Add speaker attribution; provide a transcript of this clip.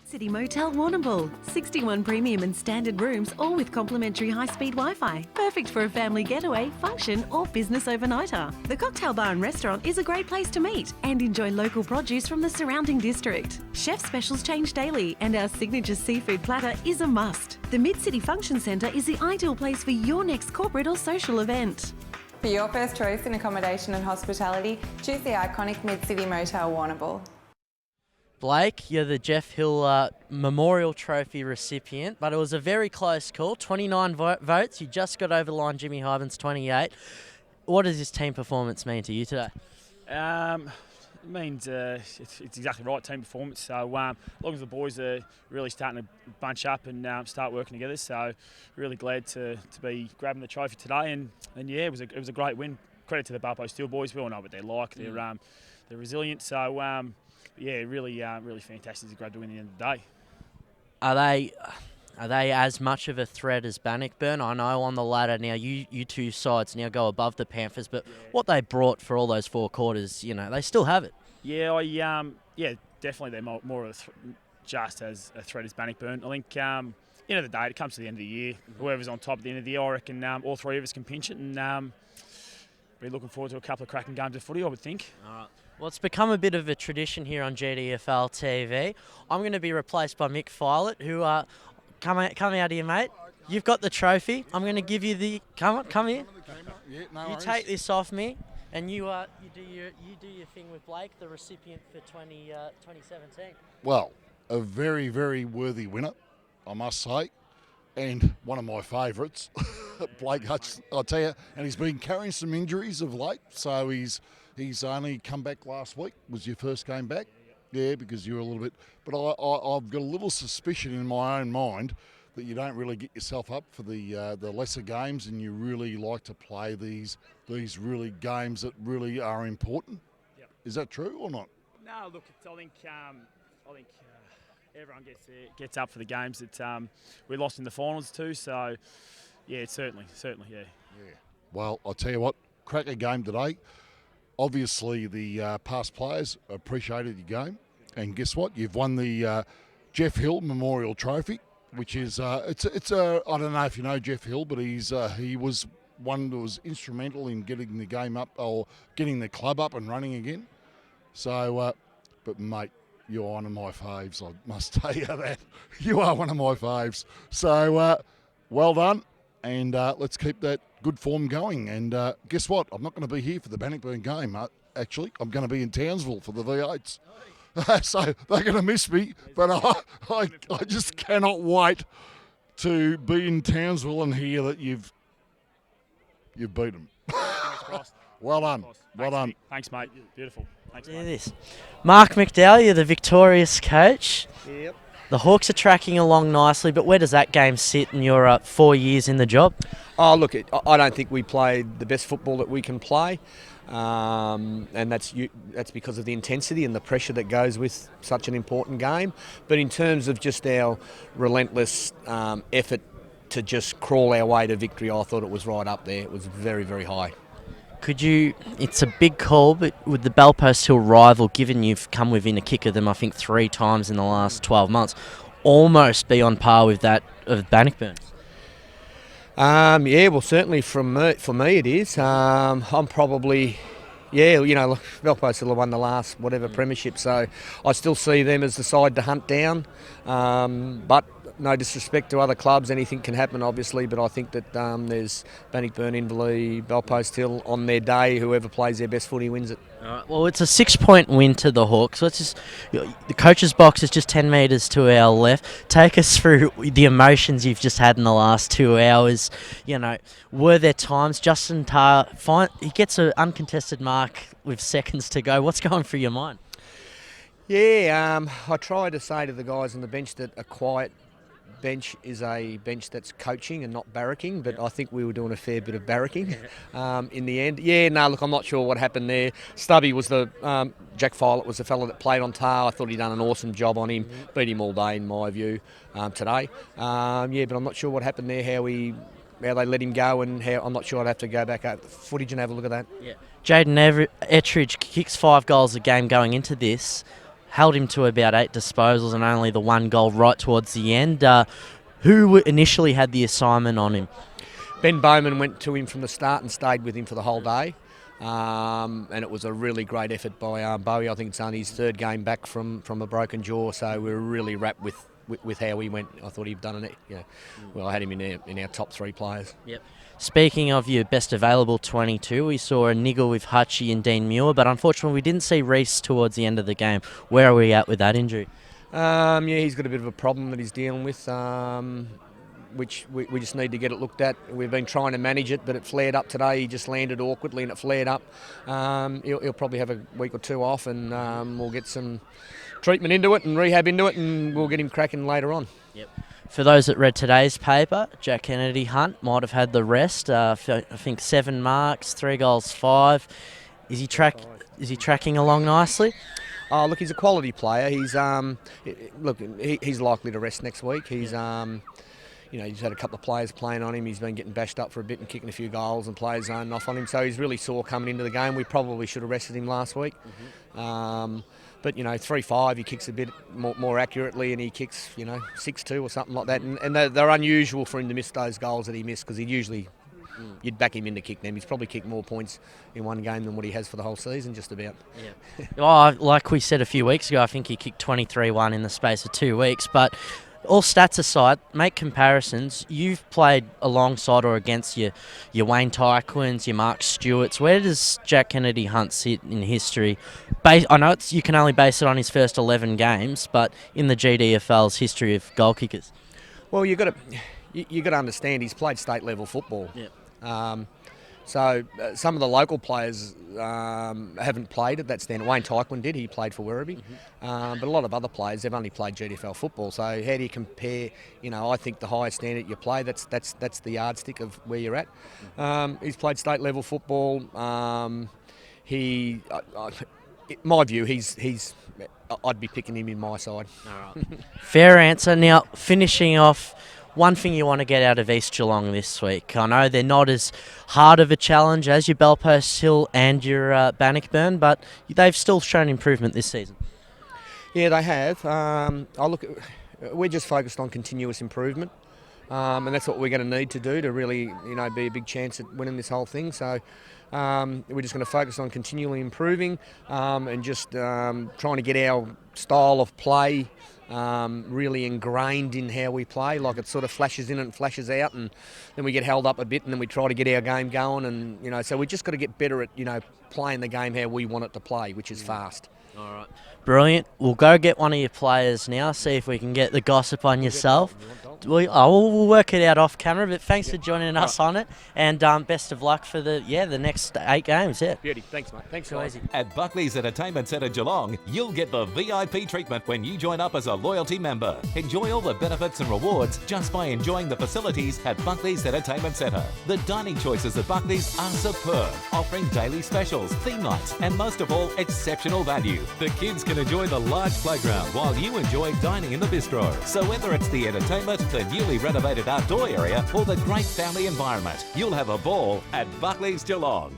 Speaker 1: City Motel Warrnambool. 61 premium and standard rooms, all with complimentary high-speed Wi-Fi. Perfect for a family getaway, function or business overnighter. The cocktail bar and restaurant is a great place to meet and enjoy local produce from the surrounding district. Chef specials change daily and our signature seafood platter is a must. The Mid-City Function Centre is the ideal place for your next corporate or social event.
Speaker 2: For your first choice in accommodation and hospitality, choose the iconic Mid-City Motel Warrnambool.
Speaker 3: Blake, you're the Jeff Hill Memorial Trophy recipient, but it was a very close call. 29 votes. You just got over the line, Jimmy Hyben's 28. What does this team performance mean to you today?
Speaker 4: It means it's exactly right, team performance. So as long as the boys are really starting to bunch up and start working together, so really glad to be grabbing the trophy today. And yeah, it was a great win. Credit to the Balpo Steel boys. We all know what they're like. They're resilient. So yeah, really fantastic to grab the win at the end of the day.
Speaker 3: Are they as much of a threat as Bannockburn? I know on the ladder now, you two sides now go above the Panthers, but what they brought for all those 4 quarters, they still have it.
Speaker 4: Yeah, definitely they're more of just as a threat as Bannockburn. I think end of the day, it comes to the end of the year. Whoever's on top at the end of the year, I reckon all 3 of us can pinch it, and be looking forward to a couple of cracking games of footy, I would think.
Speaker 3: All right. Well, it's become a bit of a tradition here on GDFL TV. I'm going to be replaced by Mick Filet, who come out here, mate. You've got the trophy. I'm going to give you the come here.
Speaker 5: Yeah, no
Speaker 3: you
Speaker 5: worries.
Speaker 3: take this off me, and you do your thing with Blake, the recipient for 2017.
Speaker 5: Well, a very, very worthy winner, I must say, and one of my favourites, Blake Hutch. I'll tell you, and he's been carrying some injuries of late, so he's only come back last week. Was your first game back? Yeah, because you were a little bit. But I've got a little suspicion in my own mind that you don't really get yourself up for the lesser games, and you really like to play these really games that really are important.
Speaker 4: Yep.
Speaker 5: Is that true or not?
Speaker 4: No, look, I think everyone gets up for the games that we lost in the finals too. So yeah, certainly, yeah.
Speaker 5: Yeah. Well, I'll tell you what, cracker game today. Obviously, the past players appreciated your game, and guess what? You've won the Jeff Hill Memorial Trophy, which is I don't know if you know Jeff Hill, but he was one that was instrumental in getting the game up or getting the club up and running again. So, but mate, you're one of my faves. I must tell you that you are one of my faves. So, well done, and let's keep that good form going. And guess what? I'm not going to be here for the Bannockburn game, actually. I'm going to be in Townsville for the V8s. So they're going to miss me, but I just cannot wait to be in Townsville and hear that you've beat them. Well done. Well done.
Speaker 4: Thanks, mate. Beautiful. Thanks,
Speaker 3: Do
Speaker 4: mate.
Speaker 3: this. Mark McDowell, you're the victorious coach.
Speaker 6: Yep.
Speaker 3: The Hawks are tracking along nicely, but where does that game sit in your 4 years in the job?
Speaker 6: Oh, look, I don't think we played the best football that we can play, and that's because of the intensity and the pressure that goes with such an important game. But in terms of just our relentless effort to just crawl our way to victory, I thought it was right up there. It was very, very high.
Speaker 3: It's a big call, but with the Belpost Hill rival, given you've come within a kick of them, I think 3 times in the last 12 months, almost be on par with that of Bannockburn.
Speaker 6: Yeah, well, certainly for me it is. I'm probably, Belpost still won the last premiership, so I still see them as the side to hunt down. But no disrespect to other clubs, anything can happen, obviously. But I think that there's Bannockburn, Inverleigh, Belpost Hill on their day. Whoever plays their best footy wins it.
Speaker 3: All right, well, it's a 6-point win to the Hawks. The coach's box is just 10 metres to our left. Take us through the emotions you've just had in the last 2 hours. Were there times Justin Tarr he gets an uncontested mark with seconds to go? What's going through your mind?
Speaker 6: Yeah, I try to say to the guys on the bench that a quiet bench is a bench that's coaching and not barracking, but I think we were doing a fair bit of barracking in the end. Look, I'm not sure what happened there. Stubby was Jack Filet was the fellow that played on Tar. I thought he'd done an awesome job on him, beat him all day in my view today. But I'm not sure what happened there, how they let him go, and how I'm not sure. I'd have to go back at the footage and have a look at that.
Speaker 3: Yeah. Jaden Ettridge kicks 5 goals a game going into this. held him to about 8 disposals and only the 1 goal right towards the end. Who initially had the assignment on him?
Speaker 6: Ben Bowman went to him from the start and stayed with him for the whole day. And it was a really great effort by Bowie. I think it's only his 3rd game back from a broken jaw, so we were really wrapped with how he went. I thought he'd done it. Well, I had him in our top 3 players.
Speaker 3: Yep. Speaking of your best available 22, we saw a niggle with Hutchie and Dean Muir, but unfortunately we didn't see Reece towards the end of the game. Where are we at with that injury?
Speaker 6: He's got a bit of a problem that he's dealing with, which we just need to get it looked at. We've been trying to manage it, but it flared up today. He just landed awkwardly and it flared up. He'll probably have a week or 2 off, and we'll get some treatment into it and rehab into it, and we'll get him cracking later on.
Speaker 3: Yep. For those that read today's paper, Jack Kennedy Hunt might have had the rest. I think 7 marks, 3 goals, 5. Is he tracking along nicely?
Speaker 6: Oh, look, he's a quality player. He's he's likely to rest next week. He's he's had a couple of players playing on him. He's been getting bashed up for a bit and kicking a few goals, and players zoning off on him. So he's really sore coming into the game. We probably should have rested him last week. But 3-5, he kicks a bit more accurately, and he kicks 6-2 or something like that. And they're unusual for him to miss those goals that he missed, because you'd back him in to kick them. He's probably kicked more points in one game than what he has for the whole season, just about.
Speaker 3: Yeah. Like we said a few weeks ago, I think he kicked 23-1 in the space of 2 weeks. But all stats aside, make comparisons. You've played alongside or against your Wayne Tyquins, your Mark Stewarts. Where does Jack Kennedy Hunt sit in history? I know you can only base it on his first 11 games, but in the GDFL's history of goal kickers.
Speaker 6: Well, you got to understand he's played state level football.
Speaker 3: Yeah.
Speaker 6: So some of the local players haven't played at that standard. Wayne Tyquin did; he played for Werribee. But a lot of other players, they've only played GDFL football. So how do you compare? I think the highest standard you play, that's the yardstick of where you're at. He's played state level football. In my view, I'd be picking him in my side.
Speaker 3: All right. Fair answer. Now, finishing off, one thing you want to get out of East Geelong this week. I know they're not as hard of a challenge as your Belpost Hill and your Bannockburn, but they've still shown improvement this season.
Speaker 6: Yeah, they have. We're just focused on continuous improvement, and that's what we're going to need to do to really, be a big chance at winning this whole thing. So we're just going to focus on continually improving and just trying to get our style of play really ingrained in how we play. Like, it sort of flashes in and flashes out, and then we get held up a bit, and then we try to get our game going, and so we just got to get better at playing the game how we want it to play, which is fast.
Speaker 3: All right. Brilliant. We'll go get one of your players now, see if we can get the gossip on yourself. We'll work it out off camera, but thanks for joining us on it, and best of luck for the next 8 games. Yeah.
Speaker 6: Beauty. Thanks, mate. Thanks,
Speaker 3: guys.
Speaker 7: At Buckley's Entertainment Centre Geelong, you'll get the VIP treatment when you join up as a loyalty member. Enjoy all the benefits and rewards just by enjoying the facilities at Buckley's Entertainment Centre. The dining choices at Buckley's are superb, offering daily specials, theme nights, and most of all, exceptional value. The kids can enjoy the large playground while you enjoy dining in the bistro. So whether it's the entertainment, the newly renovated outdoor area, or the great family environment, you'll have a ball at Buckley's Geelong.